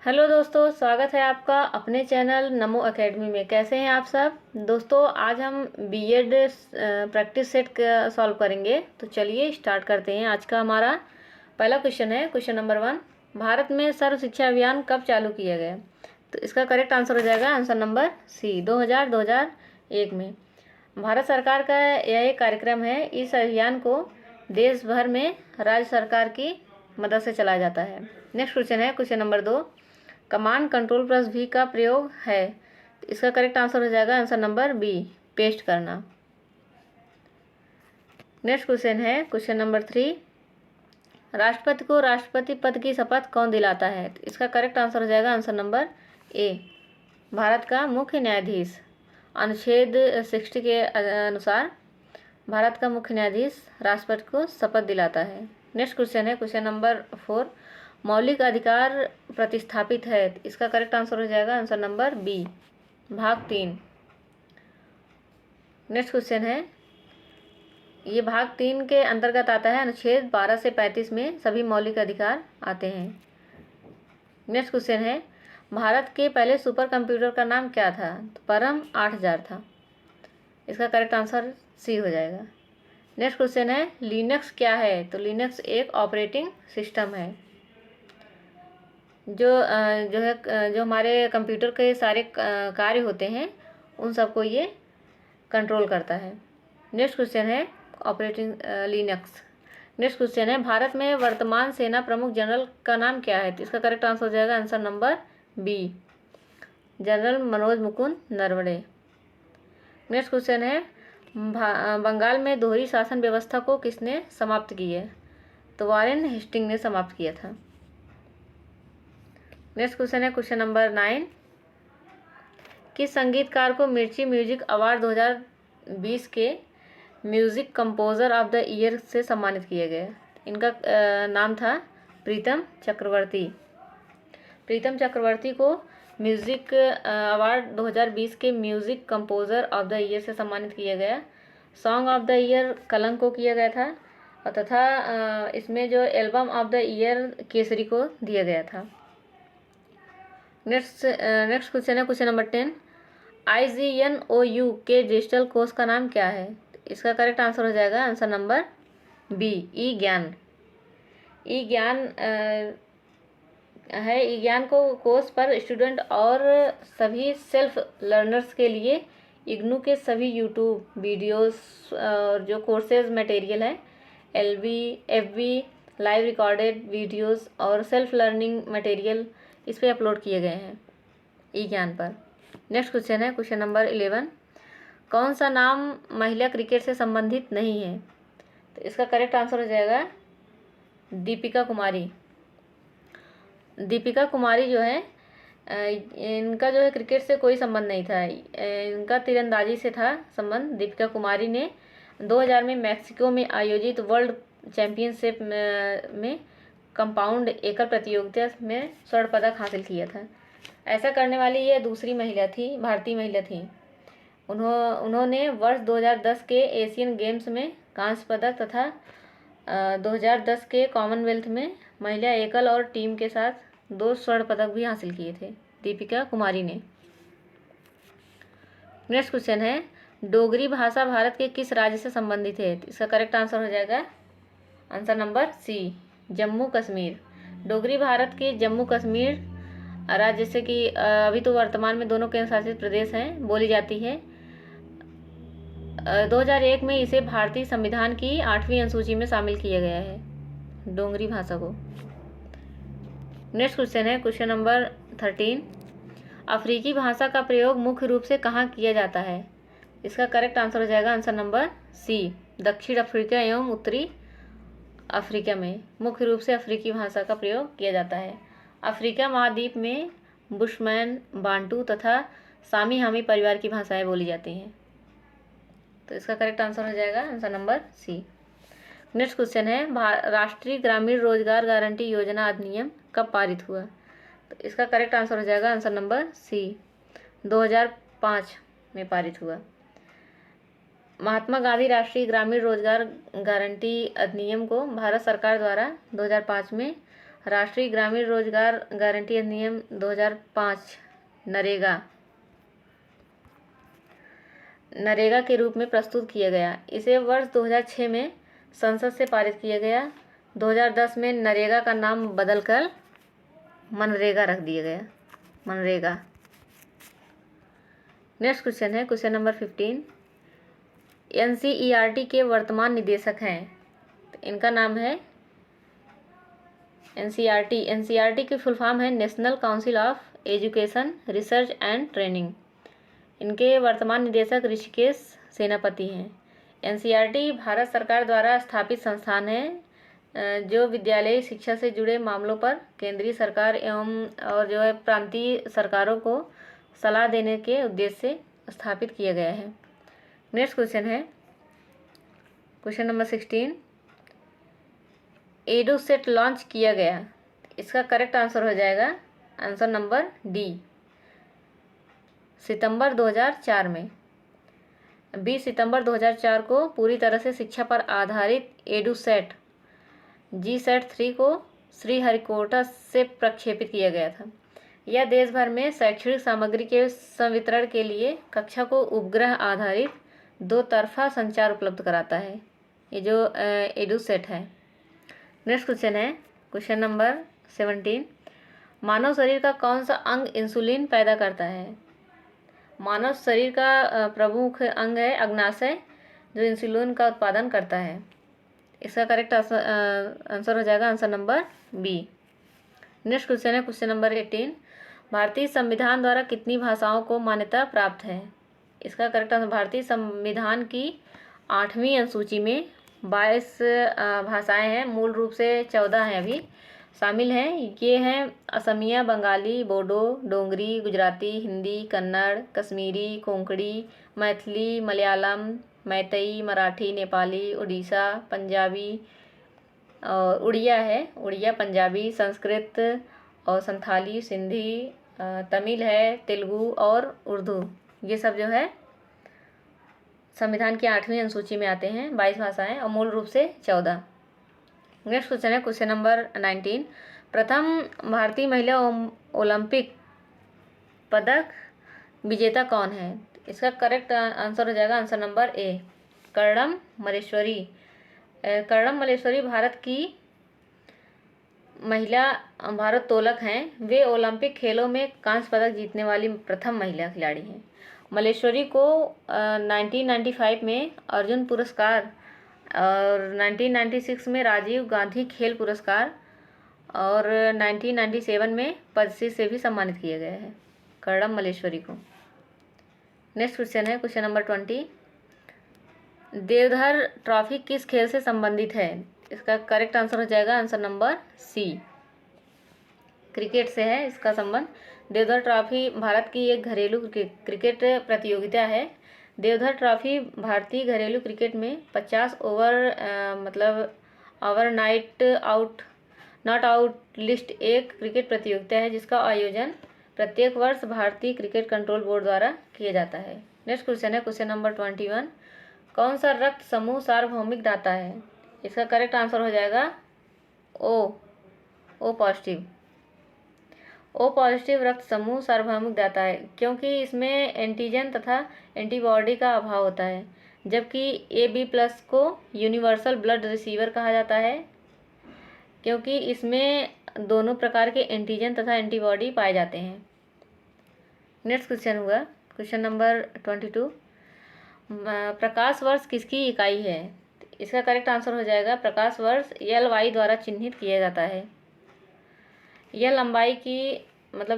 Hello दोस्तों, स्वागत है आपका अपने चैनल नमो एकेडमी में। कैसे हैं आप सब दोस्तों? आज हम बीएड प्रैक्टिस सेट सॉल्व करेंगे। तो चलिए स्टार्ट करते हैं। आज का हमारा पहला क्वेश्चन है क्वेश्चन नंबर 1। भारत में सर्व शिक्षा अभियान कब चालू किया गया? तो इसका करेक्ट आंसर हो जाएगा आंसर नंबर सी, 2001 में। भारत सरकार का यह एक कार्यक्रम है। इस अभियान को देश भर में राज्य सरकार की मदद से चलाया जाता है। नेक्स्ट क्वेश्चन है question number 2। Command control plus भी का प्रयोग है। तो इसका करेक्ट आंसर हो जाएगा आंसर नंबर बी, पेस्ट करना। नेक्स्ट क्वेश्चन है क्वेश्चन नंबर 3। राष्ट्रपति को राष्ट्रपति पद की शपथ कौन दिलाता है? तो इसका करेक्ट आंसर हो जाएगा आंसर नंबर ए, भारत का मुख्य न्यायाधीश। अनुच्छेद 60 के अनुसार भारत का मुख्य न्यायाधीश राष्ट्रपति को शपथ दिलाता है। नेक्स्ट क्वेश्चन है क्वेश्चन नंबर 4। मौलिक अधिकार प्रतिस्थापित है। इसका करेक्ट आंसर हो जाएगा आंसर नंबर बी, भाग 3। नेक्स्ट क्वेश्चन है, ये भाग 3 के अंतर्गत आता है। अनुच्छेद 12 से 35 में सभी मौलिक अधिकार आते हैं। नेक्स्ट क्वेश्चन है, भारत के पहले सुपर कंप्यूटर का नाम क्या था? तो परम 8000 था। इसका करेक्ट आंसर सी हो जाएगा। नेक्स्ट क्वेश्चन है, लिनक्स क्या है? तो लिनक्स एक ऑपरेटिंग सिस्टम है जो हमारे कंप्यूटर के सारे कार्य होते हैं उन सबको ये कंट्रोल करता है। नेक्स्ट क्वेश्चन है ऑपरेटिंग लिनक्स। नेक्स्ट क्वेश्चन है, भारत में वर्तमान सेना प्रमुख जनरल का नाम क्या है? तो इसका करेक्ट आंसर हो जाएगा answer number B, general Manoj Mukund Naravane. Next question है, बंगाल में दोहरी शासन व्यवस्था को किसने समाप्त की है? तो वारेन हेस्टिंग ने समाप्त किया था। नेक्स्ट क्वेश्चन है क्वेश्चन नंबर 9। किस संगीतकार को मिर्ची म्यूजिक अवार्ड 2020 के music composer of the year से सम्मानित किया गया? इनका नाम था प्रीतम चक्रवर्ती। प्रीतम चक्रवर्ती को म्यूजिक अवार्ड 2020 के music composer of the year से सम्मानित किया गया। सॉन्ग ऑफ द ईयर कलंक को किया गया था और तथा इसमें जो album of the year Kesari को दिया गया था। नेक्स्ट क्वेश्चन है क्वेश्चन नंबर 10। IGNOU के डिजिटल कोर्स का नाम क्या है? इसका करेक्ट आंसर हो जाएगा आंसर नंबर बी, ई ज्ञान। ई ज्ञान है। ई ज्ञान को कोर्स पर स्टूडेंट और सभी सेल्फ लर्नर्स के लिए इग्नू के सभी यूट्यूब वीडियोस और जो कोर्सेज मटेरियल है, LB FB live recorded videos और सेल्फ लर्निंग मटेरियल इस पर अपलोड किए गए हैं ई ज्ञान पर। नेक्स्ट क्वेश्चन है क्वेश्चन नंबर 11। कौन सा नाम महिला क्रिकेट से संबंधित नहीं है? तो इसका करेक्ट आंसर हो जाएगा दीपिका कुमारी। दीपिका कुमारी जो है इनका जो है क्रिकेट से कोई संबंध नहीं था, इनका तीरंदाजी से था संबंध। दीपिका कुमारी ने 2000 में मैक्सिको में आयोजित वर्ल्ड चैंपियनशिप में कंपाउंड एकल प्रतियोगिता में स्वर्ण पदक हासिल किया था। ऐसा करने वाली ये दूसरी महिला थी, भारतीय महिला थी। उन्होंने वर्ष 2010 के एशियन गेम्स में कांस्य पदक तथा 2010 के कॉमनवेल्थ में महिला एकल और टीम के साथ 2 स्वर्ण पदक भी हासिल किए थे दीपिका कुमारी ने। नेक्स्ट क्वेश्चन है, डोगरी भाषा भारत के किस राज्य से संबंधित है? इसका करेक्ट आंसर हो जाएगा answer number C, Jammu Kashmir. Dogri Bharat के जम्मू कश्मीर राज्य जैसे कि अभी तो वर्तमान में दोनों केंद्र शासित प्रदेश हैं, बोली जाती है। 2001 में इसे भारतीय संविधान की 8वीं अनुसूची में शामिल किया गया है डोगरी भाषा को। नेक्स्ट क्वेश्चन है क्वेश्चन नंबर 13। अफ्रीकी भाषा का प्रयोग मुख्य रूप से कहाँ किया जाता है? इसका करेक्ट आंसर हो जाएगा आंसर नंबर सी, दक्षिण अफ्रीका एवं उत्तरी अफ्रीका में मुख्य रूप से अफ्रीकी भाषा का प्रयोग किया जाता है। अफ्रीका महाद्वीप में बुशमैन, बांटू तथा सामी हामी परिवार की भाषाएं बोली जाती हैं। तो इसका करेक्ट आंसर हो जाएगा answer number C. Next question है, राष्ट्रीय ग्रामीण रोजगार गारंटी योजना अधिनियम कब पारित हुआ? तो इसका करेक्ट आंसर हो जाएगा आंसर नंबर सी, 2005 में पारित हुआ। महात्मा गांधी राष्ट्रीय ग्रामीण रोजगार गारंटी अधिनियम को भारत सरकार द्वारा 2005 में राष्ट्रीय ग्रामीण रोजगार गारंटी अधिनियम 2005 नरेगा के रूप में प्रस्तुत किया गया। इसे वर्ष 2006 में संसद से पारित किया गया। 2010 में नरेगा का नाम बदलकर मनरेगा रख दिया गया, मनरेगा। नेक्स्ट क्वेश्चन है क्वेश्चन नंबर 15। NCERT के वर्तमान निदेशक हैं, तो इनका नाम है NCERT की फुल फॉर्म है national council of education research and training. इनके वर्तमान निदेशक ऋषिकेश सेनापति हैं। NCERT भारत सरकार द्वारा स्थापित संस्थान है जो विद्यालयी शिक्षा से जुड़े मामलों पर केंद्रीय सरकार एवं और जो है प्रांतीय सरकारों को सलाह देने के उद्देश्य से स्थापित किया गया है। नेक्स्ट क्वेश्चन है क्वेश्चन नंबर 16। एडुसेट लॉन्च किया गया, इसका करेक्ट आंसर हो जाएगा आंसर नंबर डी, सितंबर 2004 में। 20 सितंबर 2004 को पूरी तरह से शिक्षा पर आधारित एडुसेट GSET 3 को श्रीहरिकोटा से प्रक्षेपित किया गया था। यह देश भर में शैक्षणिक सामग्री के संवितरण के लिए कक्षा को उपग्रह आधारित 2 तरफा संचार उपलब्ध कराता है, ये जो एडुसेट है। नेक्स्ट क्वेश्चन है क्वेश्चन नंबर 17। मानव शरीर का कौन सा अंग इंसुलिन पैदा करता है? मानव शरीर का प्रमुख अंग है अग्नाशय, जो इंसुलिन का उत्पादन करता है। इसका करेक्ट आंसर हो जाएगा answer number B. Next question है क्वेश्चन नंबर 18। भारतीय संविधान द्वारा कितनी भाषाओं को मान्यता प्राप्त है? इसका करेक्ट आंसर भारतीय संविधान की 8वीं अनुसूची में 22 भाषाएं हैं, मूल रूप से 14 हैं अभी शामिल हैं। ये हैं असमिया, बंगाली, बोडो, डोंगरी, गुजराती, हिंदी, कन्नड़, कश्मीरी, कोंकणी, मैथिली, मलयालम, मैतई, मराठी, नेपाली, उड़ीसा, पंजाबी और उड़िया है, उड़िया, पंजाबी, संस्कृत और संथाली, सिंधी, तमिल है, तेलुगु और उर्दू। ये सब जो है संविधान की 8वीं अनुसूची में आते हैं। 22 भाषाएं और मूल रूप से 14। नेक्स्ट क्वेश्चन है क्वेश्चन नंबर 19। प्रथम भारतीय महिला ओलंपिक पदक विजेता कौन है? इसका करेक्ट आंसर हो जाएगा आंसर नंबर ए, कर्णम मल्लेश्वरी। कर्णम मल्लेश्वरी भारत की महिला भारोत्तोलक हैं। वे ओलंपिक खेलों में कांस्य पदक जीतने वाली प्रथम महिला खिलाड़ी हैं। मल्लेश्वरी को 1995 में अर्जुन पुरस्कार और 1996 में राजीव गांधी खेल पुरस्कार और 1997 में पद्मश्री से भी सम्मानित किया गया है कर्णम मल्लेश्वरी को। नेक्स्ट क्वेश्चन है क्वेश्चन नंबर 20। देवधर ट्रॉफी किस खेल से संबंधित है? इसका करेक्ट आंसर हो जाएगा आंसर नंबर सी, क्रिकेट से है इसका संबंध। देवधर ट्रॉफी भारत की एक घरेलू क्रिकेट प्रतियोगिता है। देवधर ट्रॉफी भारतीय घरेलू क्रिकेट में 50 over over not out list एक क्रिकेट प्रतियोगिता है जिसका आयोजन प्रत्येक वर्ष भारतीय क्रिकेट कंट्रोल बोर्ड द्वारा किया जाता है। नेक्स्ट क्वेश्चन है क्वेश्चन नंबर 21। कौन सा रक्त समूह सार्वभौमिक दाता है? इसका करेक्ट आंसर हो जाएगा ओ पॉजिटिव। ओ पॉजिटिव रक्त समूह सार्वभौमिक दाता है क्योंकि इसमें एंटीजन तथा एंटीबॉडी का अभाव होता है, जबकि AB+ को यूनिवर्सल ब्लड रिसीवर कहा जाता है क्योंकि इसमें दोनों प्रकार के एंटीजन तथा एंटीबॉडी पाए जाते हैं। नेक्स्ट क्वेश्चन हुआ क्वेश्चन नंबर 22। प्रकाश वर्ष किसकी इकाई है? इसका करेक्ट आंसर हो जाएगा प्रकाश वर्ष LY द्वारा चिन्हित किया जाता है। यह लंबाई की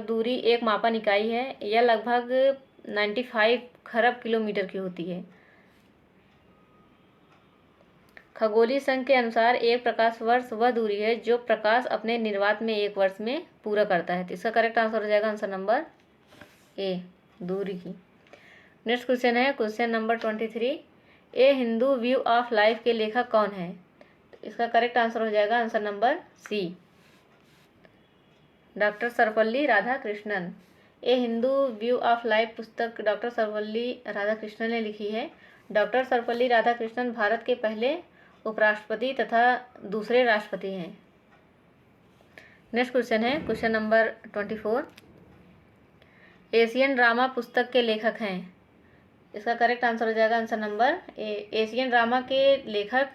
दूरी एक मापन इकाई है। यह लगभग 95 खरब किलोमीटर की होती है। खगोलीय संघ के अनुसार एक प्रकाश वर्ष वह दूरी है जो प्रकाश अपने निर्वात में एक वर्ष में पूरा करता है। तो इसका करेक्ट आंसर हो जाएगा आंसर नंबर ए, दूरी की। नेक्स्ट क्वेश्चन है question number 23। A Hindu view of life के लेखक कौन है? तो इसका करेक्ट आंसर हो जाएगा answer number C, doctor Sarvepalli Radhakrishnan. A Hindu view of life पुस्तक डॉक्टर सर्वपल्ली राधाकृष्णन ने लिखी है। डॉक्टर सर्वपल्ली राधाकृष्णन भारत के पहले उपराष्ट्रपति तथा दूसरे राष्ट्रपति हैं। नेक्स्ट क्वेश्चन है क्वेश्चन नंबर 24। एशियन ड्रामा पुस्तक के लेखक हैं। इसका करेक्ट आंसर हो जाएगा आंसर नंबर ए। एशियन ड्रामा के लेखक,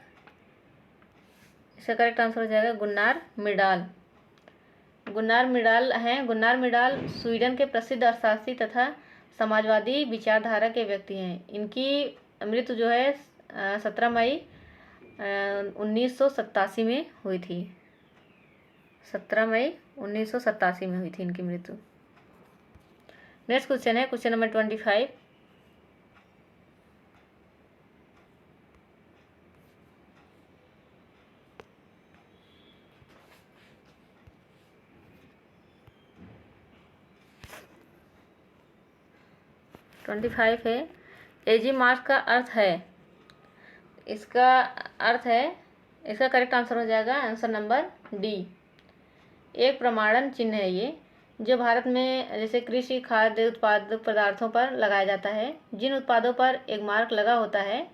इसका करेक्ट आंसर हो जाएगा गुन्नार मिर्डाल। गुन्नार मिर्डाल हैं। गुन्नार मिर्डाल स्वीडन के प्रसिद्ध अर्थशास्त्री तथा समाजवादी विचारधारा के व्यक्ति हैं। इनकी मृत्यु जो है 17 मई 1987 में हुई थी। 17 मई 1987 में हुई थी इनकी मृत्यु। नेक्स्ट क्वेश्चन है क्वेश्चन नंबर 25। है एजी मार्क्स का अर्थ है। इसका अर्थ है, इसका करेक्ट आंसर हो जाएगा आंसर नंबर डी। एक प्रमाणन चिन्ह है ये, जो भारत में जैसे कृषि खाद्य उत्पादक पदार्थों पर लगाया जाता है। जिन उत्पादों पर एक मार्क लगा होता है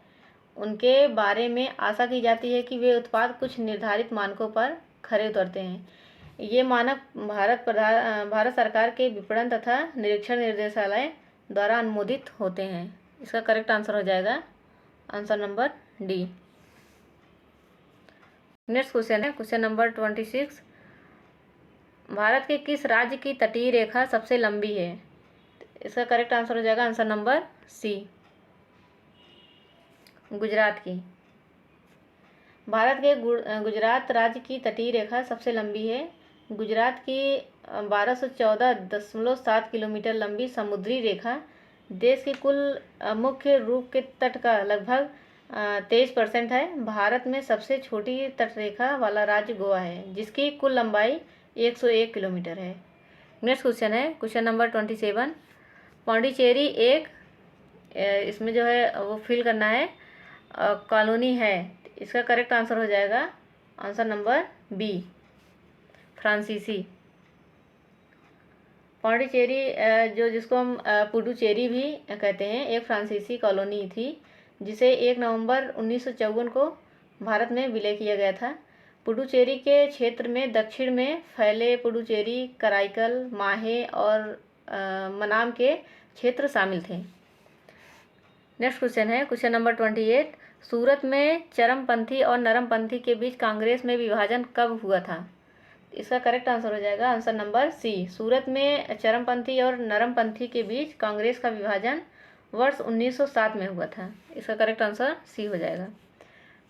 उनके बारे में आशा की जाती है कि वे उत्पाद कुछ निर्धारित मानकों पर खरे उतरते हैं। ये मानक भारत सरकार के विपणन तथा निरीक्षण निर्देशालय द्वारा अनुमोदित होते हैं। इसका करेक्ट आंसर हो जाएगा answer number D. Next question है क्वेश्चन नंबर 26। भारत के किस राज्य की तटीय रेखा सबसे लंबी है? इसका करेक्ट आंसर हो जाएगा आंसर नंबर सी, गुजरात की। भारत के गुजरात राज्य की तटीय रेखा सबसे लंबी है। गुजरात की 1214.7 किलोमीटर लंबी समुद्री रेखा देश के कुल मुख्य रूप के तट का लगभग 23% है। भारत में सबसे छोटी तटरेखा वाला राज्य गोवा है, जिसकी कुल लंबाई 101 किलोमीटर है। नेक्स्ट क्वेश्चन है क्वेश्चन नंबर 27। पौंडीचेरी एक इसमें जो है वो फिल करना है कॉलोनी है। इसका करेक्ट आंसर हो जाएगा आंसर नंबर बी, फ्रांसीसी। पौंडीचेरी जिसको हम पुडुचेरी भी कहते हैं, एक फ्रांसीसी कॉलोनी थी जिसे 1 नवंबर 1954 को भारत में विलय किया गया था। पुडुचेरी के क्षेत्र में दक्षिण में फैले पुडुचेरी, कराईकल, माहे और मनाम के क्षेत्र शामिल थे। नेक्स्ट क्वेश्चन है क्वेश्चन नंबर 28। सूरत में चरमपंथी और नरमपंथी के बीच कांग्रेस में विभाजन कब हुआ था? इसका करेक्ट आंसर हो जाएगा आंसर नंबर सी। सूरत में चरमपंथी और नरमपंथी के बीच कांग्रेस का विभाजन वर्ष 1907 में हुआ था। इसका करेक्ट आंसर सी हो जाएगा।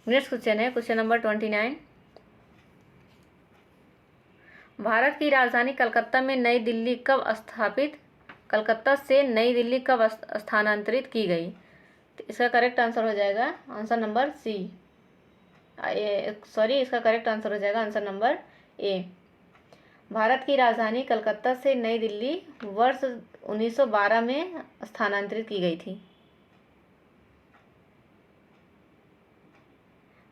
नेक्स्ट क्वेश्चन है क्वेश्चन नंबर 29। भारत की राजधानी कलकत्ता में नई दिल्ली कब स्थापित कलकत्ता से नई दिल्ली कब स्थानांतरित की गई? तो इसका करेक्ट आंसर हो जाएगा आंसर नंबर सी, सॉरी, इसका करेक्ट आंसर हो जाएगा आंसर नंबर ए। भारत की राजधानी कलकत्ता से नई दिल्ली वर्ष 1912 में स्थानांतरित की गई थी।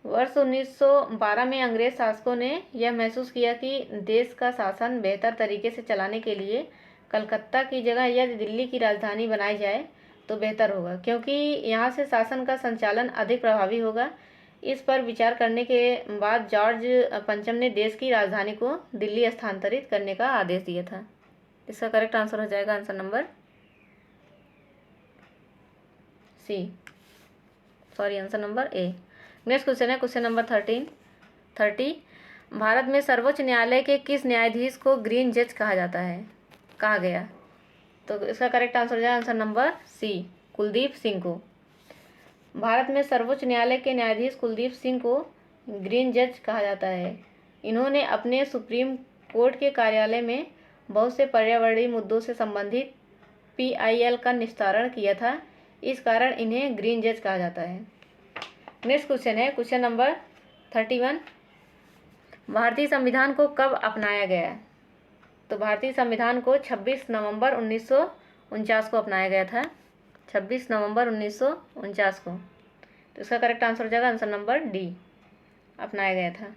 वर्ष 1912 में अंग्रेज शासकों ने यह महसूस किया कि देश का शासन बेहतर तरीके से चलाने के लिए कलकत्ता की जगह यदि दिल्ली की राजधानी बनाई जाए तो बेहतर होगा, क्योंकि यहाँ से शासन का संचालन अधिक प्रभावी होगा। इस पर विचार करने के बाद जॉर्ज पंचम ने देश की राजधानी को दिल्ली स्थानांतरित करने का आदेश दिया था। इसका करेक्ट आंसर हो जाएगा answer number C, sorry, answer number A. Next question है क्वेश्चन नंबर 30। भारत में सर्वोच्च न्यायालय के किस न्यायाधीश को ग्रीन जज कहा गया? तो इसका करेक्ट आंसर हो जाएगा answer number C, Kuldeep Singh को। भारत में सर्वोच्च न्यायालय के न्यायाधीश कुलदीप सिंह को ग्रीन जज कहा जाता है। इन्होंने अपने सुप्रीम कोर्ट के कार्यालय में बहुत से पर्यावरणीय मुद्दों से संबंधित PIL का निस्तारण किया था। इस कारण इन्हें ग्रीन जज कहा जाता है। नेक्स्ट क्वेश्चन है क्वेश्चन नंबर 31। भारतीय संविधान को कब अपनाया गया? तो भारतीय संविधान को 26 नवंबर 1949 को अपनाया गया था। 26 नवंबर 1949 को। तो इसका करेक्ट आंसर हो जाएगा आंसर नंबर डी, अपनाया गया था।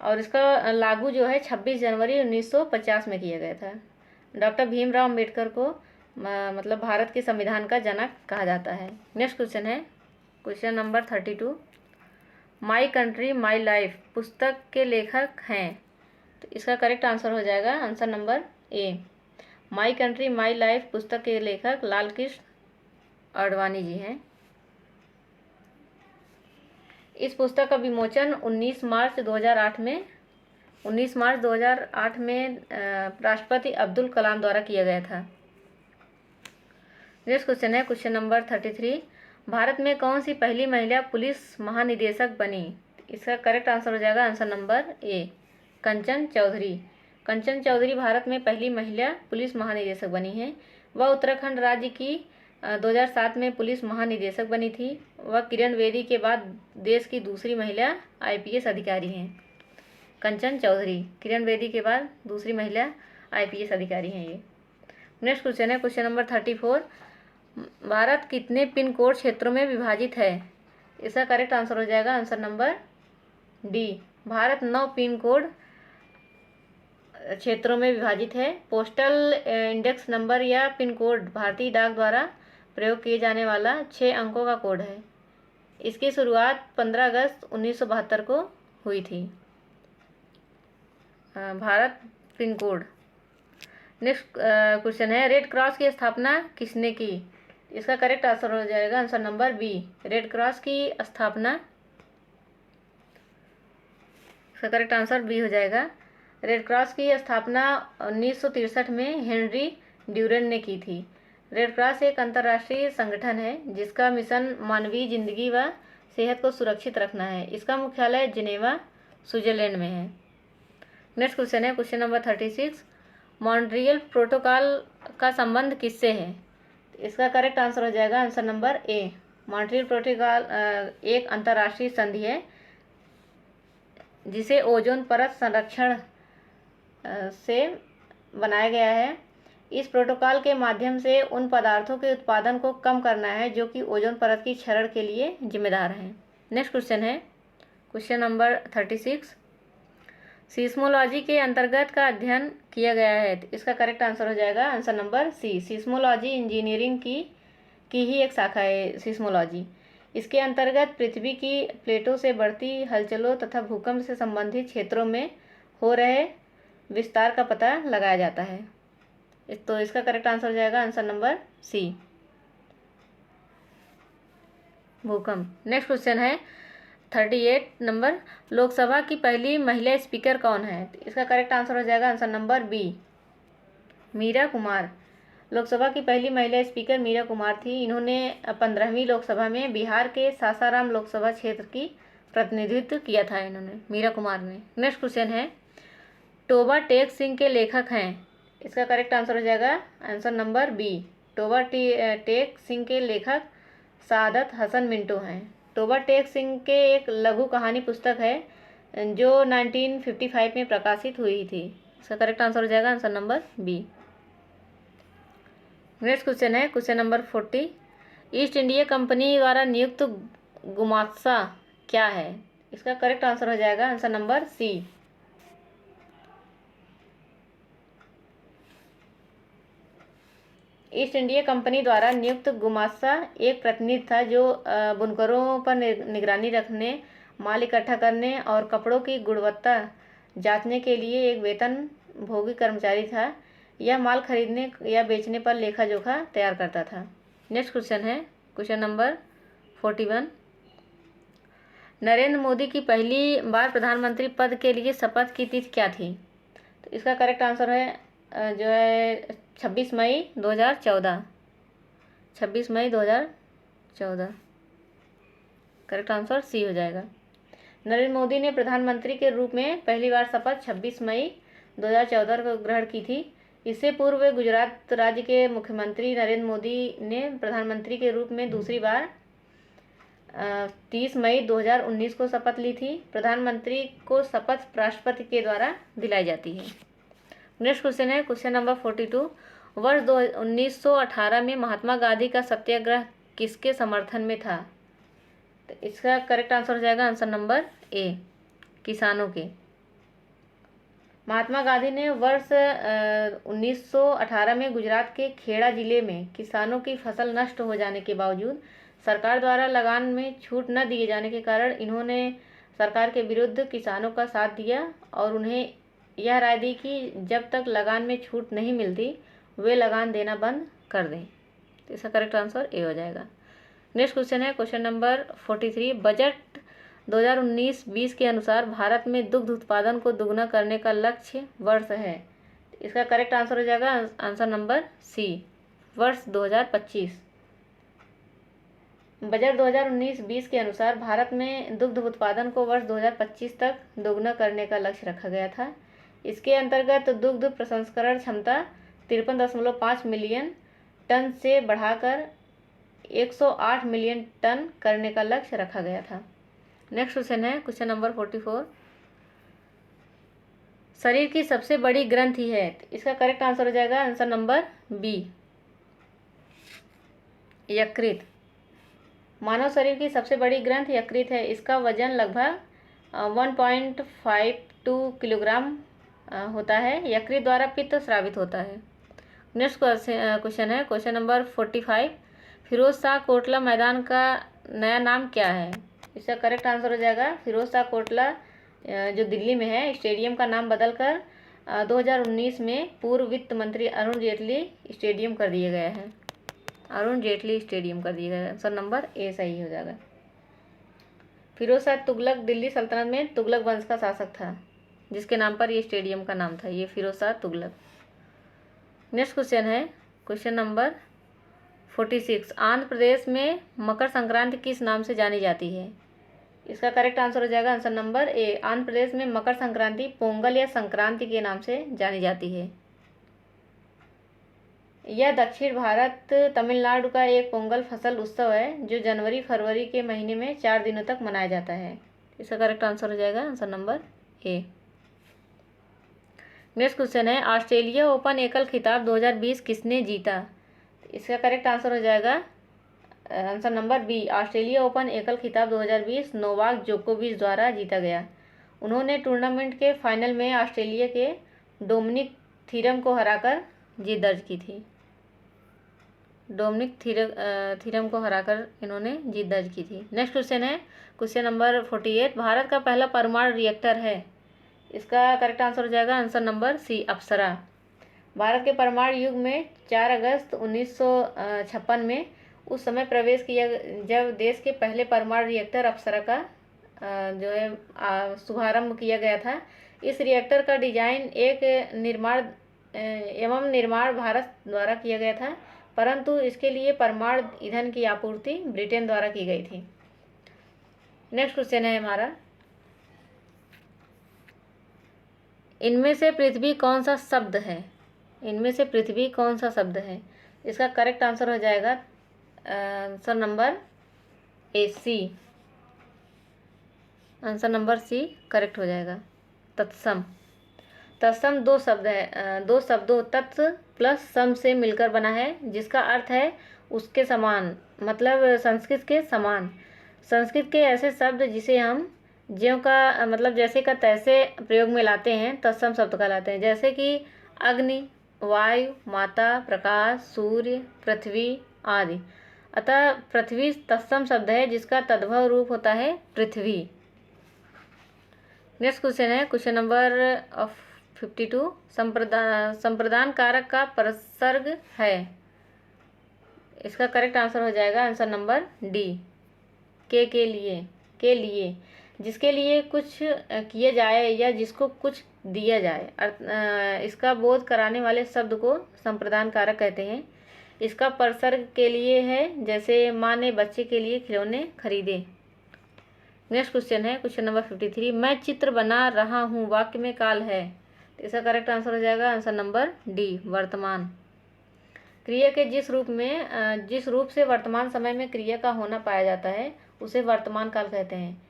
और इसका लागू जो है 26 जनवरी 1950 में किया गया था। डॉक्टर भीमराव अम्बेडकर को मतलब भारत के संविधान का जनक कहा जाता है। नेक्स्ट क्वेश्चन है question number 32। My country my life पुस्तक के लेखक हैं। तो इसका करेक्ट आंसर हो जाएगा answer number A. My country my life पुस्तक के लेखक लाल कृष्ण आडवाणी जी हैं। इस पुस्तक का विमोचन 19 मार्च 2008 में राष्ट्रपति अब्दुल कलाम द्वारा किया गया था। नेक्स्ट क्वेश्चन है क्वेश्चन नंबर 33। भारत में कौन सी पहली महिला पुलिस महानिदेशक बनी? इसका करेक्ट आंसर हो जाएगा आंसर नंबर ए, कंचन चौधरी। कंचन चौधरी भारत में पहली महिला पुलिस महानिदेशक बनी हैं। वह उत्तराखंड राज्य की 2007 में पुलिस महानिदेशक बनी थी। वह किरण बेदी के बाद देश की दूसरी महिला IPS अधिकारी हैं। कंचन चौधरी किरण बेदी के बाद दूसरी महिला IPS अधिकारी हैं ये। नेक्स्ट क्वेश्चन है क्वेश्चन नंबर 34। भारत कितने पिन कोड क्षेत्रों में विभाजित है? इसका करेक्ट आंसर हो जाएगा answer number D, Bharat 9 pin code क्षेत्रों में विभाजित है। पोस्टल इंडेक्स नंबर या पिन कोड भारतीय डाक द्वारा प्रयोग किए जाने वाला 6 अंकों का कोड है। इसकी शुरुआत 15 अगस्त 1972 को हुई थी। Bharat pin code. Next question है रेड क्रॉस की स्थापना किसने की? इसका करेक्ट आंसर हो जाएगा answer number B, Red Cross की स्थापना, इसका करेक्ट आंसर बी हो जाएगा। रेड क्रॉस की स्थापना 1963 में हेनरी ड्यूरेंट ने की थी। रेड क्रॉस एक अंतर्राष्ट्रीय संगठन है जिसका मिशन मानवीय जिंदगी व सेहत को सुरक्षित रखना है। इसका मुख्यालय जिनेवा स्विट्जरलैंड में है। नेक्स्ट क्वेश्चन है क्वेश्चन नंबर 36। मॉन्ट्रियल प्रोटोकॉल का संबंध किससे है? इसका करेक्ट आंसर हो जाएगा आंसर नंबर ए, मॉन्ट्रियल प्रोटोकॉल एक अंतर्राष्ट्रीय संधि है जिसे ओजोन परत संरक्षण से बनाया गया है। इस प्रोटोकॉल के माध्यम से उन पदार्थों के उत्पादन को कम करना है जो कि ओजोन परत की क्षरण के लिए जिम्मेदार हैं। नेक्स्ट क्वेश्चन है क्वेश्चन नंबर 36। सीस्मोलॉजी के अंतर्गत का अध्ययन किया गया है। इसका करेक्ट आंसर हो जाएगा answer number C, seismology engineering की ही एक शाखा है सीस्मोलॉजी। इसके अंतर्गत पृथ्वी की प्लेटों से बढ़ती हलचलों तथा भूकंप से संबंधित क्षेत्रों में हो रहे विस्तार का पता लगाया जाता है। तो इसका करेक्ट आंसर हो जाएगा आंसर नंबर सी, भूकंप। नेक्स्ट क्वेश्चन है 38 नंबर। लोकसभा की पहली महिला स्पीकर कौन है? इसका करेक्ट आंसर हो जाएगा answer number B, Meera Kumar. Lok Sabha की पहली महिला स्पीकर मीरा कुमार थी। इन्होंने 15वीं लोकसभा में बिहार के सासाराम लोकसभा क्षेत्र की प्रतिनिधित्व किया था इन्होंने, मीरा कुमार ने। नेक्स्ट क्वेश्चन है टोबा टेक सिंह के लेखक हैं। इसका करेक्ट आंसर हो जाएगा answer number B, Toba Tek Singh के लेखक सादत हसन मिंटो हैं। टोबा टेक सिंह के एक लघु कहानी पुस्तक है जो 1955 में प्रकाशित हुई थी। इसका करेक्ट आंसर हो जाएगा answer number B. Next question है question number 40। East India Company द्वारा नियुक्त गुमास्ता क्या है? इसका करेक्ट आंसर हो जाएगा answer number C, East India Company द्वारा नियुक्त गुमास्ता एक प्रतिनिधि था जो बुनकरों पर निगरानी रखने, माल इकट्ठा करने और कपड़ों की गुणवत्ता जांचने के लिए एक वेतन भोगी कर्मचारी था। यह माल खरीदने या बेचने पर लेखा जोखा तैयार करता था। नेक्स्ट क्वेश्चन है क्वेश्चन नंबर 41। नरेंद्र मोदी की पहली बार प्रधानमंत्री पद के लिए शपथ की तिथि क्या थी? तो इसका करेक्ट आंसर है जो है 26 मई 2014, 26 मई 2014। करेक्ट आंसर सी हो जाएगा। नरेंद्र मोदी ने प्रधानमंत्री के रूप में पहली बार शपथ 26 मई 2014 को ग्रहण की थी। इससे पूर्व गुजरात राज्य के मुख्यमंत्री नरेंद्र मोदी ने प्रधानमंत्री के रूप में दूसरी बार 30 मई 2019 को शपथ ली थी। प्रधानमंत्री को शपथ राष्ट्रपति के द्वारा दिलाई जाती है। नेक्स्ट क्वेश्चन है क्वेश्चन नंबर 42। वर्ष 1918 में महात्मा गांधी का सत्याग्रह किसके समर्थन में था? तो इसका करेक्ट आंसर हो जाएगा आंसर नंबर ए, किसानों के। महात्मा गांधी ने वर्ष 1918 में गुजरात के खेड़ा जिले में किसानों की फसल नष्ट हो जाने के बावजूद सरकार द्वारा लगान में छूट न दिए जाने के कारण इन्होंने सरकार के विरुद्ध किसानों का साथ दिया और उन्हें यह राय दी कि जब तक लगान में छूट नहीं मिलती वे लगान देना बंद कर दें। तो इसका करेक्ट आंसर ए हो जाएगा। नेक्स्ट क्वेश्चन है क्वेश्चन नंबर 43। बजट 2019-20 के अनुसार भारत में दुग्ध उत्पादन को दुगना करने का लक्ष्य वर्ष है। इसका करेक्ट आंसर हो जाएगा आंसर नंबर सी, वर्ष 2025। बजट 2019-20 के अनुसार भारत में दुग्ध उत्पादन को वर्ष 2025 तक दोगुना करने का लक्ष्य रखा गया था। इसके अंतर्गत दुग्ध प्रसंस्करण क्षमता 53.5 मिलियन टन से बढ़ाकर 108 मिलियन टन करने का लक्ष्य रखा गया था। नेक्स्ट क्वेश्चन है क्वेश्चन नंबर 44। शरीर की सबसे बड़ी ग्रंथि है। इसका करेक्ट आंसर हो जाएगा आंसर नंबर बी, यकृत। मानव शरीर की सबसे बड़ी ग्रंथ यकृत है। इसका वजन लगभग 1.52 किलोग्राम होता है। यकृत द्वारा पित्त स्रावित होता है। नेक्स्ट क्वेश्चन है क्वेश्चन नंबर 45। फिरोज शाह कोटला मैदान का नया नाम क्या है। इसका करेक्ट आंसर हो जाएगा फिरोज शाह कोटला जो दिल्ली में है, स्टेडियम का नाम बदलकर 2019 में पूर्व वित्त मंत्री अरुण जेटली स्टेडियम कर दिया गया है। अरुण जेटली स्टेडियम कर दिया गया है। आंसर नंबर ए सही हो जाएगा। फिरोज शाह तुगलक दिल्ली सल्तनत में तुगलक वंश का शासक था, जिसके नाम पर ये स्टेडियम का नाम था, ये फिरोज शाह तुगलक। नेक्स्ट क्वेश्चन है क्वेश्चन नंबर 46। आंध्र प्रदेश में मकर संक्रांति किस नाम से जानी जाती है। इसका करेक्ट आंसर हो जाएगा आंसर नंबर ए, आंध्र प्रदेश में मकर संक्रांति पोंगल या संक्रांति के नाम से जानी जाती है। यह दक्षिण भारत तमिलनाडु का एक पोंगल फसल उत्सव है जो जनवरी फरवरी के महीने में 4 दिनों तक मनाया जाता है। इसका करेक्ट आंसर हो जाएगा answer number A. Next question है ऑस्ट्रेलिया ओपन एकल खिताब 2020 किसने जीता। इसका करेक्ट आंसर हो जाएगा answer number B, Australia Open एकल खिताब 2020 नोवाक जोकोविच द्वारा जीता गया। उन्होंने टूर्नामेंट के फाइनल में ऑस्ट्रेलिया के डोमिनिक थीरम को हराकर जीत दर्ज की थी। डोमिनिक थीरम को हराकर इन्होंने जीत दर्ज की थी। नेक्स्ट क्वेश्चन है क्वेश्चन नंबर 48। भारत का पहला परमाणु रिएक्टर है। इसका करेक्ट आंसर हो जाएगा आंसर नंबर सी, अप्सरा। भारत के परमाणु युग में 4 अगस्त 1956 में उस समय प्रवेश किया जब देश के पहले परमाणु रिएक्टर अप्सरा का जो है शुभारंभ किया गया था। इस रिएक्टर का डिजाइन एक निर्माण भारत द्वारा किया गया था, परंतु इसके लिए परमाणु ईंधन की आपूर्ति ब्रिटेन द्वारा की गई थी। नेक्स्ट क्वेश्चन है हमारा, इनमें से पृथ्वी कौन सा शब्द है। इनमें से पृथ्वी कौन सा शब्द है। इसका करेक्ट आंसर हो जाएगा answer number A, C. Answer number C correct हो जाएगा। तत्सम। तत्सम दो शब्दों तत्व प्लस सम से मिलकर बना है, जिसका अर्थ है उसके समान, मतलब संस्कृत के समान। संस्कृत के ऐसे शब्द जिसे हम ज्यों का मतलब जैसे का तैसे प्रयोग में लाते हैं तत्सम शब्द कहलाते हैं, जैसे कि अग्नि, वायु, माता, प्रकाश, सूर्य, पृथ्वी आदि। अतः पृथ्वी तत्सम शब्द है जिसका तद्भव रूप होता है पृथ्वी। नेक्स्ट क्वेश्चन है क्वेश्चन नंबर 52। संप्रदान कारक का परसर्ग है। इसका करेक्ट आंसर हो जाएगा आंसर नंबर डी, के लिए जिसके लिए कुछ किया जाए या जिसको कुछ दिया जाए। इसका बोध कराने वाले शब्द को संप्रदान कारक कहते हैं। इसका परसर्ग के लिए है, जैसे माँ ने बच्चे के लिए खिलौने खरीदे। नेक्स्ट क्वेश्चन है क्वेश्चन नंबर 53। मैं चित्र बना रहा हूँ वाक्य में काल है। तो इसका करेक्ट आंसर हो जाएगा आंसर नंबर डी, वर्तमान। क्रिया के जिस रूप से वर्तमान समय में क्रिया का होना पाया जाता है उसे वर्तमान काल कहते हैं।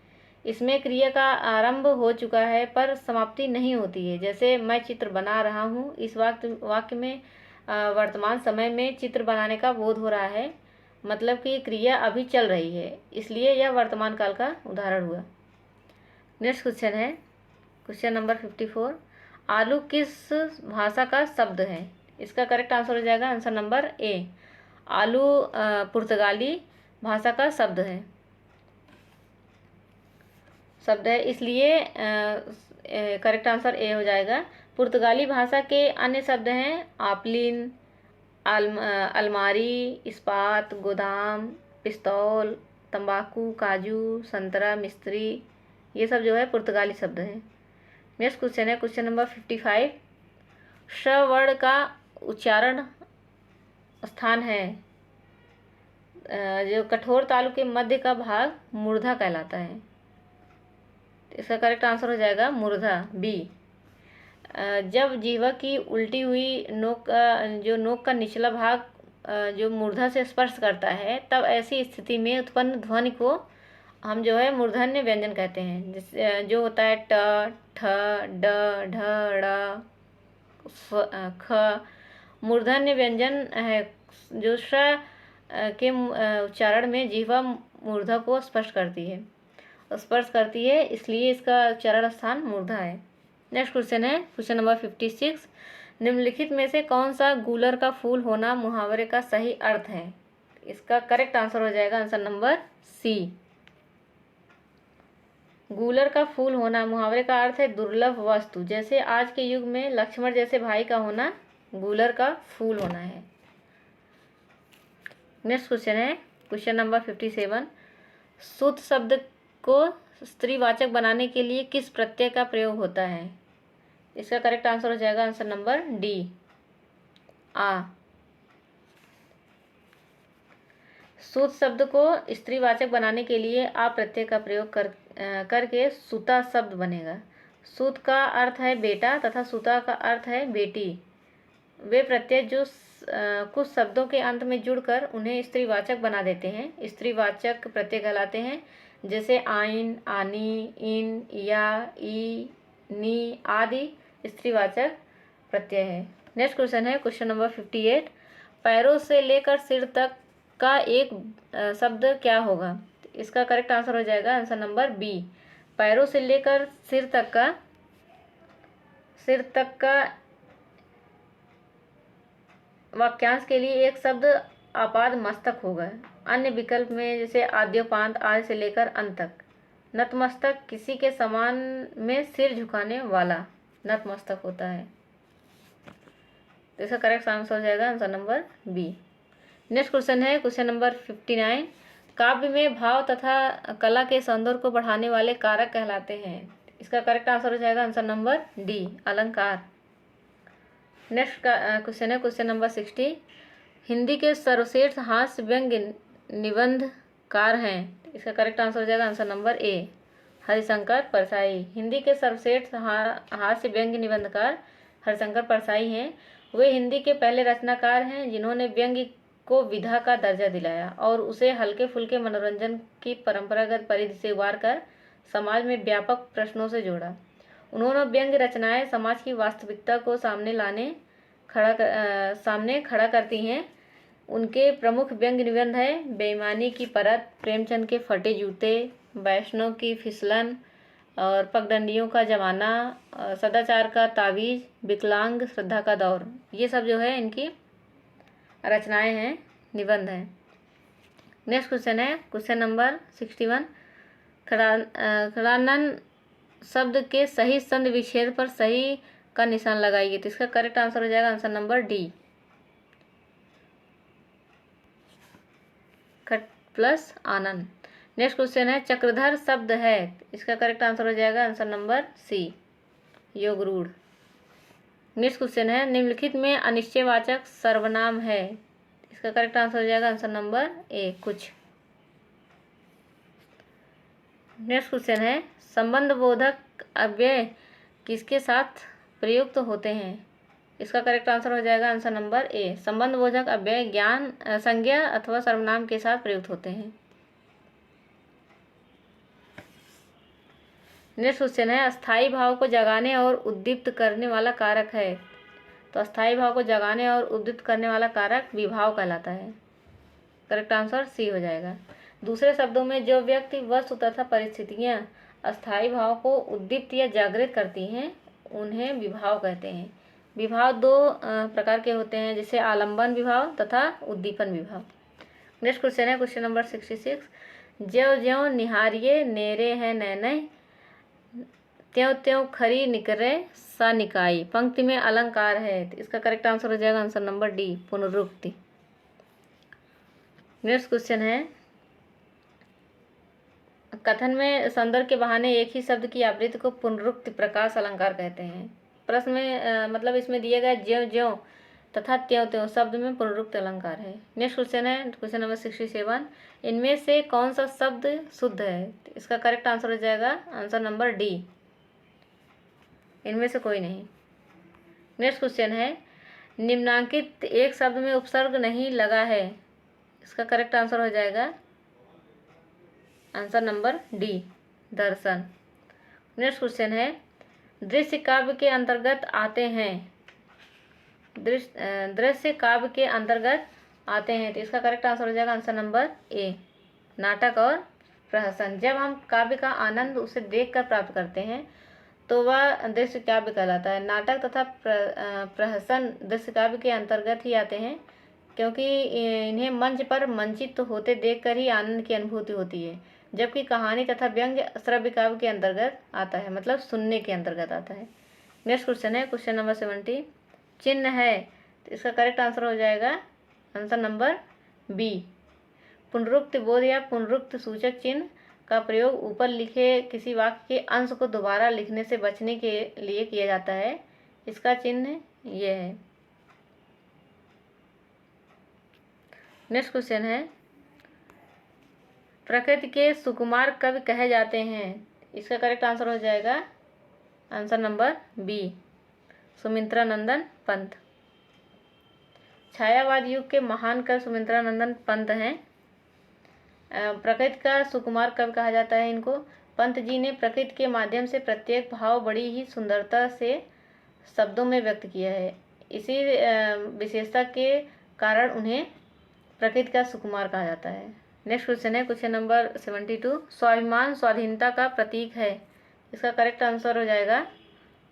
इसमें क्रिया का आरंभ हो चुका है पर समाप्ति नहीं होती है। जैसे मैं चित्र बना रहा हूँ, इस वाक्य में वर्तमान समय में चित्र बनाने का बोध हो रहा है, मतलब कि क्रिया अभी चल रही है, इसलिए यह वर्तमान काल का उदाहरण हुआ। नेक्स्ट क्वेश्चन है क्वेश्चन नंबर 54। आलू किस भाषा का शब्द है। इसका करेक्ट आंसर हो जाएगा आंसर नंबर ए, आलू पुर्तगाली भाषा का शब्द है। इसलिए करेक्ट आंसर ए हो जाएगा। पुर्तगाली भाषा के अन्य शब्द हैं आप्लिन, अलमारी, इस्पात, गोदाम, पिस्तौल, तंबाकू, काजू, संतरा, मिस्त्री, ये सब जो है पुर्तगाली शब्द हैं। नेक्स्ट क्वेश्चन है क्वेश्चन नंबर 55। श वर्ण का उच्चारण स्थान है जो कठोर तालु के मध्य का भाग मूर्धा कहलाता है। इसका करेक्ट आंसर हो जाएगा मूर्धा, बी। जब जीवा की उल्टी हुई नोक जो नोक का निचला भाग जो मूर्धा से स्पर्श करता है, तब ऐसी स्थिति में उत्पन्न ध्वनि को हम जो है मूर्धन्य व्यंजन कहते हैं, जिस जो होता है ट, ठ, ड, ढ, ड़, ख। मूर्धन्य व्यंजन है जो श के उच्चारण में जीवा मूर्धा को स्पर्श करती है, इसलिए इसका उच्चारण स्थान मूर्धा है। नेक्स्ट क्वेश्चन है क्वेश्चन नंबर 56। निम्नलिखित में से कौन सा गूलर का फूल होना मुहावरे का सही अर्थ है? इसका करेक्ट आंसर हो जाएगा आंसर नंबर सी। गूलर का फूल होना मुहावरे का अर्थ है दुर्लभ वस्तु। जैसे आज के युग में लक्ष्मण जैसे भाई का होना गूलर का फूल होना है। नेक्स्ट क्वेश्चन है क्वेश्चन नंबर 57। सुत शब्द को स्त्रीवाचक बनाने के लिए किस प्रत्यय का प्रयोग होता है? इसका करेक्ट आंसर हो जाएगा आंसर नंबर डी, आ। सुत शब्द को स्त्रीवाचक बनाने के लिए आ प्रत्यय का प्रयोग करके सुता शब्द बनेगा। सुत का अर्थ है बेटा तथा सुता का अर्थ है बेटी। वे प्रत्यय जो कुछ शब्दों के अंत में जुड़कर उन्हें स्त्रीवाचक बना देते हैं स्त्रीवाचक प्रत्यय कहलाते हैं। जैसे आइन, आनी, इन, या, ई, नी आदि स्त्रीवाचक प्रत्यय है। नेक्स्ट क्वेश्चन है क्वेश्चन नंबर 58। पैरों से लेकर सिर तक का एक शब्द क्या होगा? इसका करेक्ट आंसर हो जाएगा आंसर नंबर बी। पैरों से लेकर सिर तक का वाक्यांश के लिए एक शब्द आपाद मस्तक होगा। अन्य विकल्प में जैसे आद्योपांत, आदि से लेकर अंत तक। नतमस्तक किसी के समान में सिर झुकाने वाला नतमस्तक होता है। तो इसका करेक्ट आंसर हो जाएगा answer number B. Next question है क्वेश्चन नंबर 59। काव्य में भाव तथा कला के सौंदर्य को बढ़ाने वाले कारक कहलाते हैं। इसका करेक्ट आंसर हो जाएगा आंसर नंबर डी, अलंकार। नेक्स्ट क्वेश्चन है क्वेश्चन नंबर 60। हिंदी के सर्वश्रेष्ठ हास्य व्यंग्य निबंधकार हैं। इसका करेक्ट आंसर हो जाएगा आंसर नंबर ए, हरिशंकर परसाई। हिंदी के सर्वश्रेष्ठ हास्य व्यंग्य निबंधकार हरिशंकर परसाई हैं। वे हिंदी के पहले रचनाकार हैं जिन्होंने व्यंग्य को विधा का दर्जा दिलाया और उसे हल्के फुल्के मनोरंजन की परंपरागत परिधि से उबार कर समाज में व्यापक प्रश्नों से जोड़ा। उन्होंने व्यंग्य रचनाएं समाज की वास्तविकता को सामने खड़ा करती हैं। उनके प्रमुख व्यंग्य निबंध है बेईमानी की परत, प्रेमचंद के फटे जूते, वैष्णव की फिसलन और पगडंडियों का जमाना, सदाचार का तावीज, विकलांग श्रद्धा का दौर। ये सब जो है इनकी रचनाएं हैं, निबंध हैं। नेक्स्ट क्वेश्चन है क्वेश्चन नंबर 61। खड़ानन शब्द के सही संधि विच्छेद पर सही का निशान लगाइए। तो इसका करेक्ट आंसर हो जाएगा आंसर नंबर डी, खट प्लस आनंद। नेक्स्ट क्वेश्चन है चक्रधर शब्द है। इसका करेक्ट आंसर हो जाएगा आंसर नंबर सी, योगरूढ़। नेक्स्ट क्वेश्चन है निम्नलिखित में अनिश्चयवाचक सर्वनाम है। इसका करेक्ट आंसर हो जाएगा आंसर नंबर ए, कुछ। नेक्स्ट क्वेश्चन है संबंधबोधक अव्यय किसके साथ प्रयुक्त होते हैं? इसका करेक्ट आंसर हो जाएगा आंसर नंबर ए, संबंधबोधक अव्यय संज्ञा अथवा सर्वनाम के साथ प्रयुक्त होते हैं। नेक्स्ट क्वेश्चन है अस्थायी भाव को जगाने और उद्दीप्त करने वाला कारक है। तो अस्थायी भाव को जगाने और उद्दीप्त करने वाला कारक विभाव कहलाता है। करेक्ट आंसर सी हो जाएगा। दूसरे शब्दों में जो व्यक्ति, वस्तु तथा परिस्थितियां अस्थायी भाव को उद्दीप्त या जागृत करती हैं उन्हें विभाव कहते हैं। विभाव दो प्रकार के होते हैं, जैसे आलंबन विभाव तथा उद्दीपन विभाव। नेक्स्ट क्वेश्चन है क्वेश्चन नंबर 66। ज्यों ज्यों निहारिये नेरे हैं नैनय त्यों त्यों खरी निकरे सा निकाई, पंक्ति में अलंकार है, तो इसका करेक्ट आंसर हो जाएगा आंसर नंबर डी, पुनरुक्ति। नेक्स्ट क्वेश्चन है, कथन में संदर्भ के बहाने एक ही शब्द की आवृत्ति को पुनरुक्ति प्रकाश अलंकार कहते हैं। प्रश्न में मतलब इसमें दिया गया ज्यों ज्यों तथा त्यों त्यों शब्द में पुनरुक्ति अलंकार है। नेक्स्ट क्वेश्चन है क्वेश्चन नंबर 67, इनमें से कौन सा शब्द शुद्ध है, तो इसका करेक्ट आंसर हो जाएगा आंसर नंबर डी, इनमें से कोई नहीं। नेक्स्ट क्वेश्चन है, निम्नांकित एक शब्द में उपसर्ग नहीं लगा है, इसका करेक्ट आंसर हो जाएगा आंसर नंबर डी, दर्शन। नेक्स्ट क्वेश्चन है, दृश्य काव्य के अंतर्गत आते हैं, दृश्य काव्य के अंतर्गत आते हैं, तो इसका करेक्ट आंसर हो जाएगा आंसर नंबर ए, नाटक और प्रहसन। जब हम काव्य का आनंद उसे देखकर प्राप्त करते हैं तो वह दृश्य काव्य कहलाता है। नाटक तथा प्रहसन दृश्य काव्य के अंतर्गत ही आते हैं, क्योंकि इन्हें मंच पर मंचित होते देखकर ही आनंद की अनुभूति होती है, जबकि कहानी तथा व्यंग्य श्रव्य काव्य के अंतर्गत आता है, मतलब सुनने के अंतर्गत आता है। नेक्स्ट क्वेश्चन है क्वेश्चन नंबर 70, चिन्ह है, तो इसका करेक्ट आंसर हो जाएगा आंसर नंबर बी, पुनरुक्त बोध या पुनरुक्त सूचक चिन्ह का प्रयोग ऊपर लिखे किसी वाक्य के अंश को दोबारा लिखने से बचने के लिए किया जाता है, इसका चिन्ह ये है। नेक्स्ट क्वेश्चन है, प्रकृति के सुकुमार कवि कहे जाते हैं, इसका करेक्ट आंसर हो जाएगा answer number B, Sumitranandan Pant. छायावाद युग के महान कवि सुमित्रानंदन पंत हैं। प्रकृति का सुकुमार कवि कहा जाता है इनको। पंत जी ने प्रकृति के माध्यम से प्रत्येक भाव बड़ी ही सुंदरता से शब्दों में व्यक्त किया है। इसी विशेषता के कारण उन्हें प्रकृति का सुकुमार कहा जाता है। नेक्स्ट क्वेश्चन है क्वेश्चन नंबर 72, स्वाभिमान स्वाधीनता का प्रतीक है, इसका करेक्ट आंसर हो जाएगा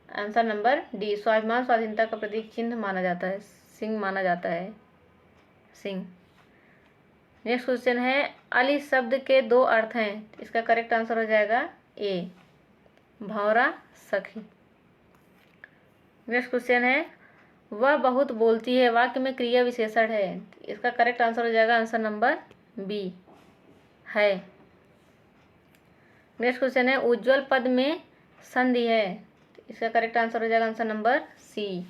आंसर नंबर डी, स्वाभिमान स्वाधीनता का प्रतीक चिन्ह माना जाता है, सिंह माना जाता है, सिंह। नेक्स्ट क्वेश्चन है, अली शब्द के दो अर्थ हैं, इसका करेक्ट आंसर हो जाएगा ए, भौरा सखी। नेक्स्ट क्वेश्चन है, वह बहुत बोलती है वाक्य में क्रिया विशेषण है, इसका करेक्ट आंसर हो जाएगा आंसर नंबर बी, है। नेक्स्ट क्वेश्चन है, उज्ज्वल पद में संधि है, इसका करेक्ट आंसर हो जाएगा आंसर नंबर सी,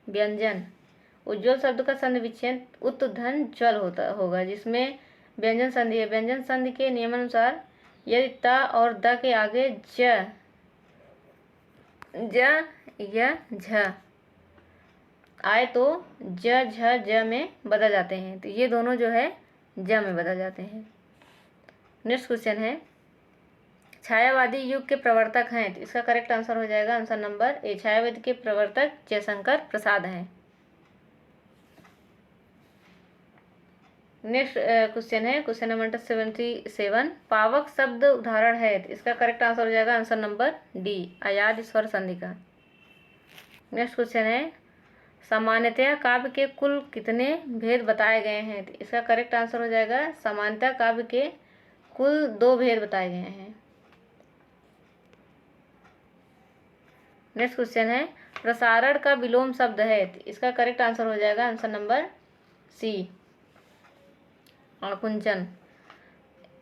व्यंजन। उज्ज्वल शब्द का संधि विच्छेद उत धन ज्वल होगा, जिसमें व्यंजन संधि है। व्यंजन संधि के नियमानुसार यदि त और द के आगे ज या झ आए तो ज झ ज में बदल जाते हैं, तो ये दोनों जो है ज में बदल जाते हैं। नेक्स्ट क्वेश्चन है, छायावादी युग के प्रवर्तक हैं, तो इसका करेक्ट आंसर हो जाएगा आंसर नंबर ए, छायावाद के प्रवर्तक जयशंकर प्रसाद हैं। नेक्स्ट क्वेश्चन है क्वेश्चन नंबर 77, पावक शब्द उदाहरण है, तो इसका करेक्ट आंसर हो जाएगा आंसर नंबर डी, अयाद स्वर संधि का। नेक्स्ट क्वेश्चन है, सामान्यतया काव्य के कुल कितने भेद बताए गए हैं, तो इसका करेक्ट आंसर हो जाएगा सामान्यतया काव्य के कुल 2 भेद बताए गए हैं। नेक्स्ट क्वेश्चन है, प्रसारण का विलोम शब्द है, तो इसका करेक्ट आंसर हो जाएगा आंसर नंबर सी, आकुंचन।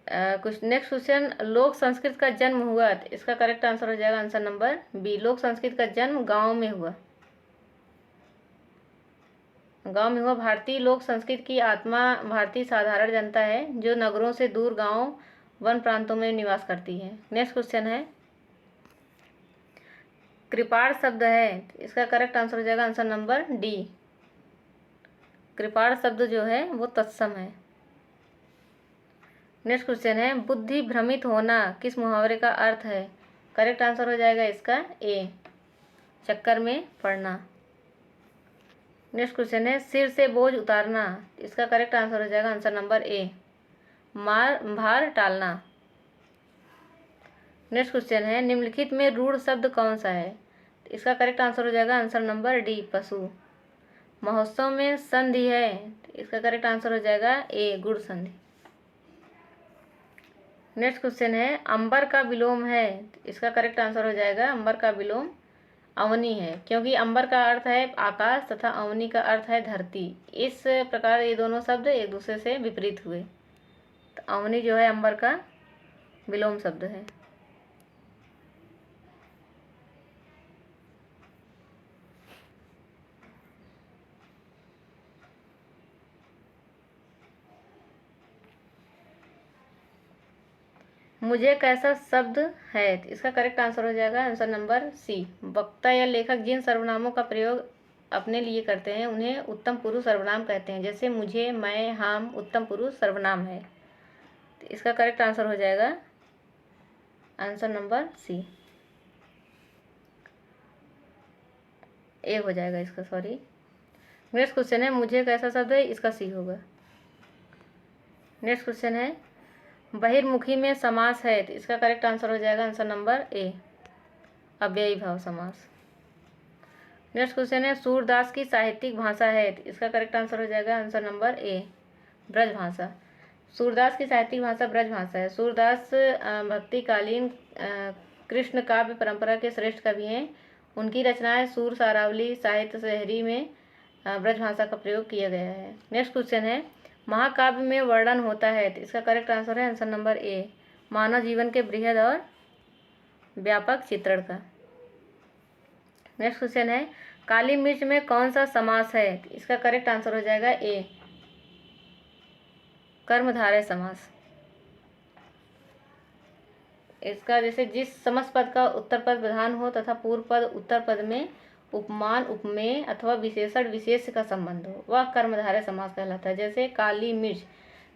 नेक्स्ट क्वेश्चन, लोक संस्कृत का जन्म हुआ, तो इसका करेक्ट आंसर हो जाएगा आंसर नंबर बी, लोक संस्कृत का जन्म गांव में हुआ, गांव में हुआ। भारतीय लोक संस्कृत की आत्मा भारतीय साधारण जनता है, जो नगरों से दूर गांव वन प्रांतों में निवास करती है। नेक्स्ट क्वेश्चन है, कृपाण शब्द है, तो इसका करेक्ट आंसर हो जाएगा आंसर नंबर डी, कृपाण शब्द जो है वो तत्सम है। नेक्स्ट क्वेश्चन है, बुद्धि भ्रमित होना किस मुहावरे का अर्थ है, करेक्ट आंसर हो जाएगा इसका ए, चक्कर में पड़ना। नेक्स्ट क्वेश्चन है, सिर से बोझ उतारना, इसका करेक्ट आंसर हो जाएगा आंसर नंबर ए, भार टालना। नेक्स्ट क्वेश्चन है, निम्नलिखित में रूढ़ शब्द कौन सा है, इसका करेक्ट आंसर हो जाएगा आंसर नंबर डी, पशु। महोत्सव में संधि है, इसका करेक्ट आंसर हो जाएगा ए, गुड़ संधि। नेक्स्ट क्वेश्चन है अंबर का विलोम है, इसका करेक्ट आंसर हो जाएगा अंबर का विलोम अवनी है, क्योंकि अंबर का अर्थ है आकाश तथा अवनी का अर्थ है धरती। इस प्रकार ये दोनों शब्द एक दूसरे से विपरीत हुए, तो अवनी जो है अंबर का विलोम शब्द है। मुझे कैसा शब्द है, इसका करेक्ट आंसर हो जाएगा आंसर नंबर सी। वक्ता या लेखक जिन सर्वनामों का प्रयोग अपने लिए करते हैं उन्हें उत्तम पुरुष सर्वनाम कहते हैं। जैसे मुझे, मैं, हम उत्तम पुरुष सर्वनाम है। तो इसका करेक्ट आंसर हो जाएगा आंसर नंबर सी, ए हो जाएगा इसका, सॉरी। नेक्स्ट क्वेश्चन है मुझे कैसा शब्द है, इसका सी होगा। नेक्स्ट क्वेश्चन है बहिर्मुखी में समास है, तो इसका करेक्ट आंसर हो जाएगा आंसर नंबर ए, अव्ययी भाव समास। नेक्स्ट क्वेश्चन है सूरदास की साहित्यिक भाषा है, तो इसका करेक्ट आंसर हो जाएगा आंसर नंबर ए, ब्रज भाषा। सूरदास की साहित्यिक भाषा ब्रज भाषा है। सूरदास भक्तिकालीन कृष्ण काव्य परंपरा के श्रेष्ठ कवि हैं। उनकी रचनाएं सूर, सारावली, साहित्य शहरी में ब्रज भाषा का प्रयोग किया गया है। नेक्स्ट क्वेश्चन है महाकाव्य में वर्णन होता है, तो इसका करेक्ट आंसर है आंसर नंबर ए, मानव जीवन के बृहद और व्यापक चित्रण का। नेक्स्ट क्वेश्चन है काली मिर्च में कौन सा समास है, तो इसका करेक्ट आंसर हो जाएगा ए, कर्मधारय समास। इसका जैसे जिस समस्त पद का उत्तर पद प्रधान हो तथा पूर्व पद उत्तर पद में उपमान, उपमेय अथवा विशेषण विशेष का संबंध हो, वह कर्मधारय समास कहलाता है। जैसे काली मिर्च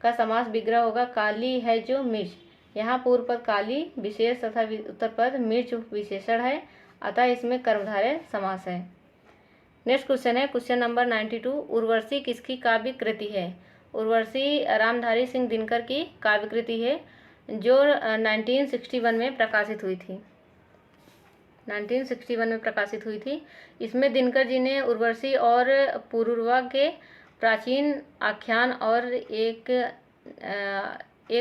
का समास विग्रह होगा काली है जो मिर्च, यहाँ पूर्व पद काली विशेष तथा उत्तर पद मिर्च विशेषण है, अतः इसमें कर्मधारय समास है। नेक्स्ट क्वेश्चन है क्वेश्चन नंबर 92 उर्वशी किसकी काव्य कृति है। उर्वशी रामधारी सिंह दिनकर की काव्य कृति है जो 1961 में प्रकाशित हुई थी। 1961 में प्रकाशित हुई थी। इसमें दिनकर जी ने उर्वशी और पुरूरवा के प्राचीन आख्यान और एक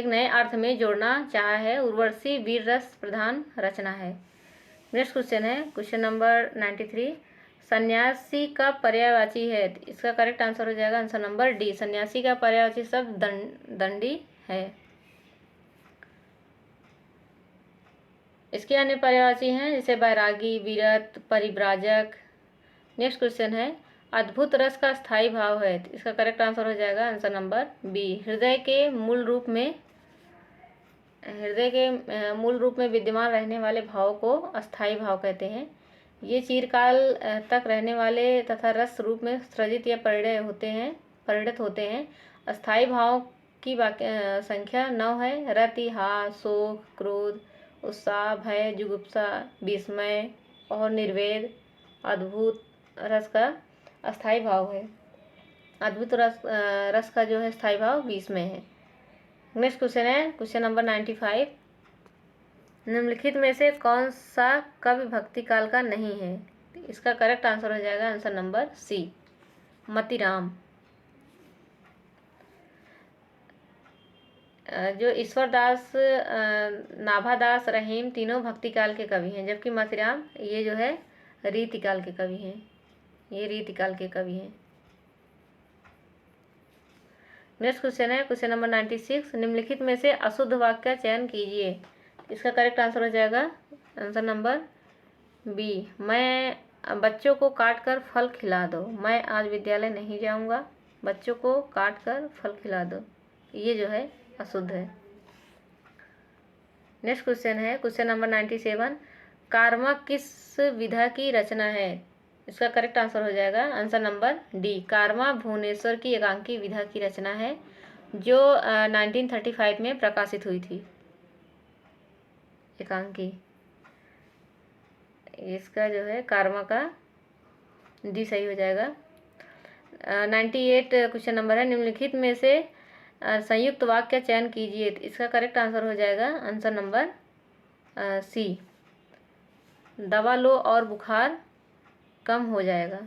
नए अर्थ में जोड़ना चाहा है। उर्वशी वीर रस प्रधान रचना है। नेक्स्ट क्वेश्चन है क्वेश्चन नंबर 93 सन्यासी का पर्यायवाची है, इसका करेक्ट आंसर हो जाएगा आंसर नंबर डी, सन्यासी का पर्यायवाची शब्द दंडी है। इसके अन्य पर्यायवाची हैं जैसे बैरागी, विरत, परिव्राजक। नेक्स्ट क्वेश्चन है अद्भुत रस का स्थायी भाव है, इसका करेक्ट आंसर हो जाएगा आंसर नंबर बी, हृदय के मूल रूप में विद्यमान रहने वाले भाव को अस्थायी भाव कहते हैं। ये चिरकाल तक रहने वाले तथा रस रूप में सृजित या परिणत होते हैं। अस्थायी भाव की संख्या 9 है। रति, हास, शोक, क्रोध, उत्साह, भय, जुगुप्सा, विस्मय और निर्वेद अद्भुत रस का अस्थायी भाव है। अद्भुत रस का जो है स्थायी भाव 20 में है। नेक्स्ट क्वेश्चन है क्वेश्चन नंबर 95 निम्नलिखित में से कौन सा कवि भक्ति काल का नहीं है, इसका करेक्ट आंसर हो जाएगा आंसर नंबर सी, मतीराम। जो ईश्वरदास, नाभादास, रहीम तीनों भक्ति काल के कवि हैं, जबकि मतीराम ये जो है रीतिकाल के कवि हैं। ये रीतिकाल के कवि हैं। नेक्स्ट क्वेश्चन है क्वेश्चन नंबर 96 निम्नलिखित में से अशुद्ध वाक्य का चयन कीजिए, इसका करेक्ट आंसर हो जाएगा आंसर नंबर बी, मैं बच्चों को काट कर फल खिला दो, मैं आज विद्यालय नहीं जाऊंगा, बच्चों को काट कर फल खिला दो, ये जो है अशुद्ध है। नेक्स्ट क्वेश्चन है क्वेश्चन नंबर 97 कार्मा किस विधा की रचना है, इसका करेक्ट आंसर हो जाएगा आंसर नंबर डी, कार्मा भुवनेश्वर की एकांकी विधा की रचना है जो 1935 में प्रकाशित हुई थी। एकांकी, इसका जो है कार्मा का डी सही हो जाएगा। 98 क्वेश्चन नंबर है निम्नलिखित में से संयुक्त वाक्य चयन कीजिए, इसका करेक्ट आंसर हो जाएगा आंसर नंबर सी, दवा लो और बुखार कम हो जाएगा।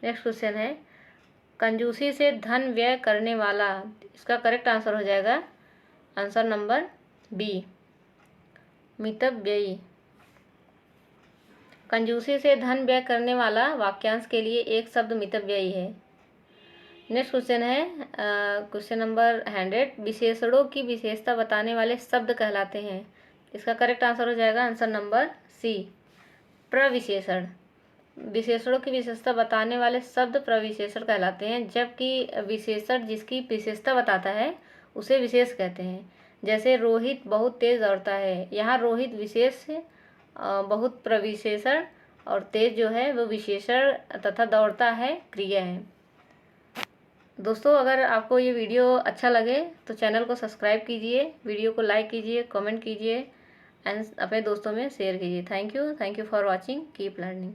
नेक्स्ट क्वेश्चन है कंजूसी से धन व्यय करने वाला, इसका करेक्ट आंसर हो जाएगा आंसर नंबर बी मितव्ययी। कंजूसी से धन व्यय करने वाला वाक्यांश के लिए एक शब्द मितव्ययी है। नेक्स्ट क्वेश्चन है क्वेश्चन नंबर 100। विशेषणों की विशेषता बताने वाले शब्द कहलाते हैं। इसका करेक्ट आंसर हो जाएगा आंसर नंबर सी, प्रविशेषण। विशेषणों की विशेषता बताने वाले शब्द प्रविशेषण कहलाते हैं, जबकि विशेषण जिसकी विशेषता बताता है उसे विशेष कहते हैं। जैसे रोहित बहुत तेज दौड़ता है, यहाँ रोहित विशेष बहुत प्रविशेषण और तेज जो है वो विशेषण तथा दौड़ता है क्रिया है। दोस्तों, अगर आपको ये वीडियो अच्छा लगे तो चैनल को सब्सक्राइब कीजिए, वीडियो को लाइक कीजिए, कमेंट कीजिए एंड अपने दोस्तों में शेयर कीजिए। Thank you for watching, keep learning.